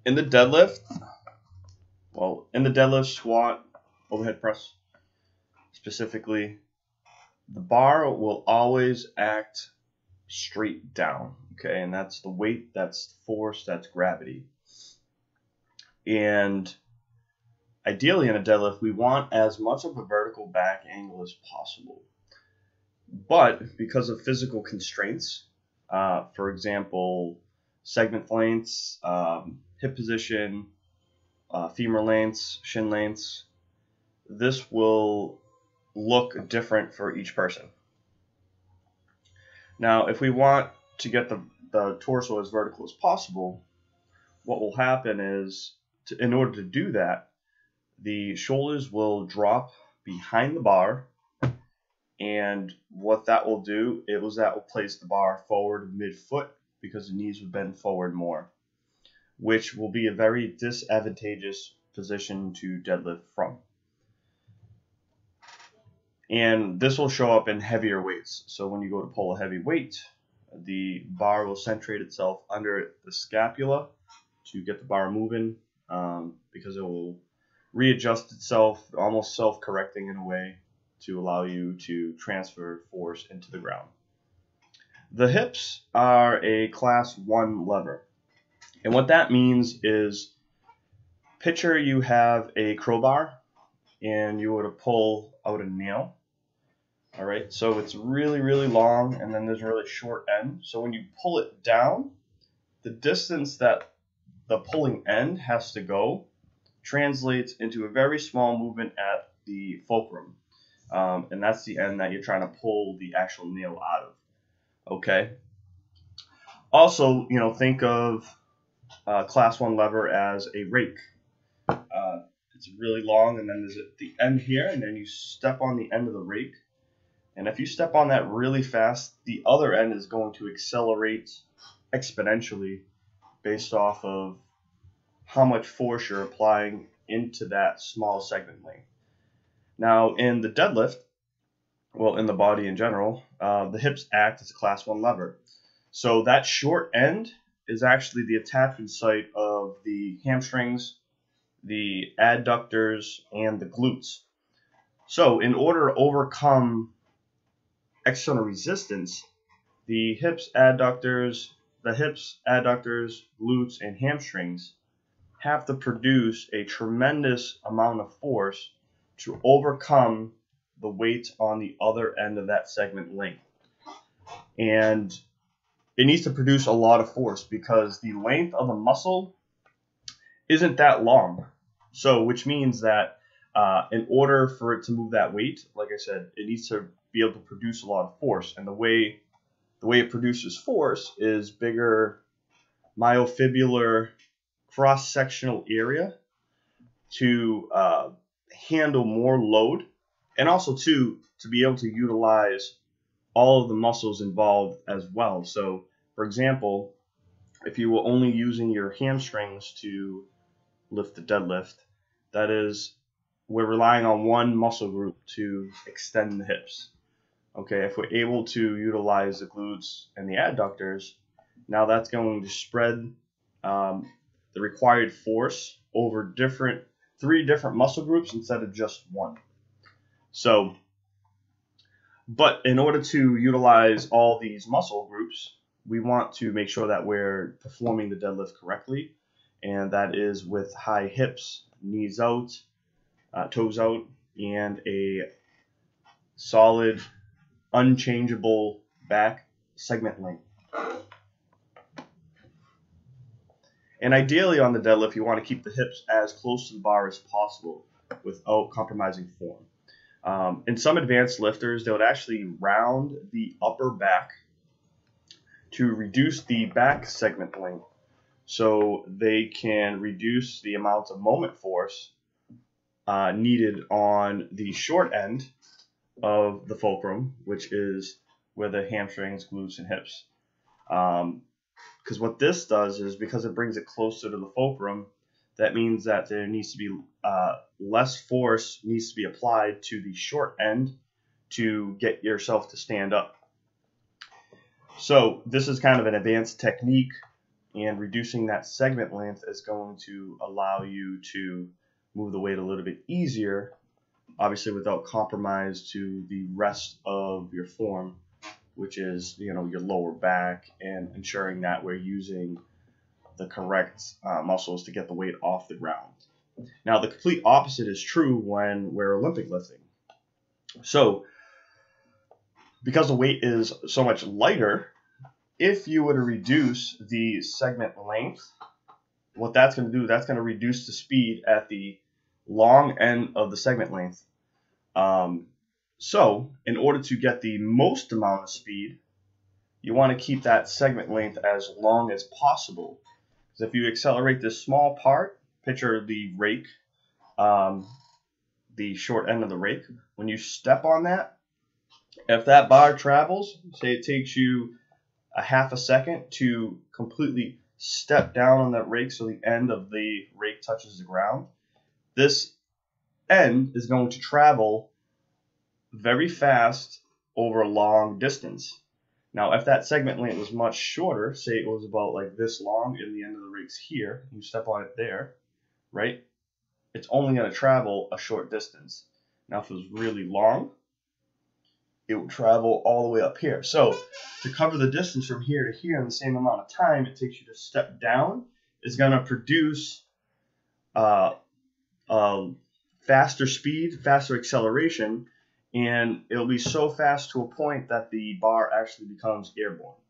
In the deadlift, in the deadlift, squat, overhead press specifically, the bar will always act straight down, okay? And that's the weight, that's force, that's gravity. And ideally in a deadlift, we want as much of a vertical back angle as possible. But because of physical constraints, for example, segment lengths, hip position, femur lengths, shin lengths, this will look different for each person. Now, if we want to get the torso as vertical as possible, what will happen is, in order to do that, the shoulders will drop behind the bar, and what that will do is that will place the bar forward mid-foot because the knees would bend forward more, which will be a very disadvantageous position to deadlift from. And this will show up in heavier weights. So when you go to pull a heavy weight, the bar will centrate itself under the scapula to get the bar moving, because it will readjust itself, almost self-correcting in a way, to allow you to transfer force into the ground. The hips are a class 1 lever. And what that means is, picture you have a crowbar and you were to pull out a nail. All right, so it's really, really long, and then there's a really short end. So when you pull it down, the distance that the pulling end has to go translates into a very small movement at the fulcrum. And that's the end that you're trying to pull the actual nail out of. Okay. Also, think of class 1 lever as a rake. It's really long, and then there's the end here, and then you step on the end of the rake. And if you step on that really fast, the other end is going to accelerate exponentially based off of how much force you're applying into that small segment length. Now, in the deadlift, in the body in general, the hips act as a class 1 lever. So that short end is actually the attachment site of the hamstrings, the adductors, and the glutes. So in order to overcome external resistance, the hips, adductors, glutes, and hamstrings have to produce a tremendous amount of force to overcome the weight on the other end of that segment length. And it needs to produce a lot of force because the length of the muscle isn't that long. So, which means that in order for it to move that weight, like I said, it needs to be able to produce a lot of force. And the way it produces force is bigger myofibular cross-sectional area to handle more load, and also to be able to utilize all of the muscles involved as well. So, for example, if you were only using your hamstrings to lift the deadlift, that is, we're relying on one muscle group to extend the hips. Okay, if we're able to utilize the glutes and the adductors, now that's going to spread the required force over 3 different muscle groups instead of just one. So, but in order to utilize all these muscle groups, we want to make sure that we're performing the deadlift correctly, and that is with high hips, knees out, toes out, and a solid, unchangeable back segment length. And ideally on the deadlift, you want to keep the hips as close to the bar as possible without compromising form. In some advanced lifters, they would actually round the upper back to reduce the back segment length so they can reduce the amount of moment force needed on the short end of the fulcrum, which is where the hamstrings, glutes, and hips. Because what this does is, because it brings it closer to the fulcrum, that means that there needs to be less force needs to be applied to the short end to get yourself to stand up. So this is kind of an advanced technique, and reducing that segment length is going to allow you to move the weight a little bit easier, obviously without compromise to the rest of your form, which is, you know, your lower back, and ensuring that we're using the correct muscles to get the weight off the ground. Now, the complete opposite is true when we're Olympic lifting. So, because the weight is so much lighter, if you were to reduce the segment length, what that's going to do, that's going to reduce the speed at the long end of the segment length. So, in order to get the most amount of speed, you want to keep that segment length as long as possible. Because if you accelerate this small part, picture the rake, the short end of the rake. When you step on that, if that bar travels, say it takes you a half a second to completely step down on that rake so the end of the rake touches the ground, this end is going to travel very fast over a long distance. Now, if that segment length was much shorter, say it was about like this long and the end of the rake's here, you step on it there, right? It's only going to travel a short distance. Now, if it was really long, it would travel all the way up here. So, to cover the distance from here to here in the same amount of time it takes you to step down, is going to produce faster speed, faster acceleration, and it'll be so fast to a point that the bar actually becomes airborne.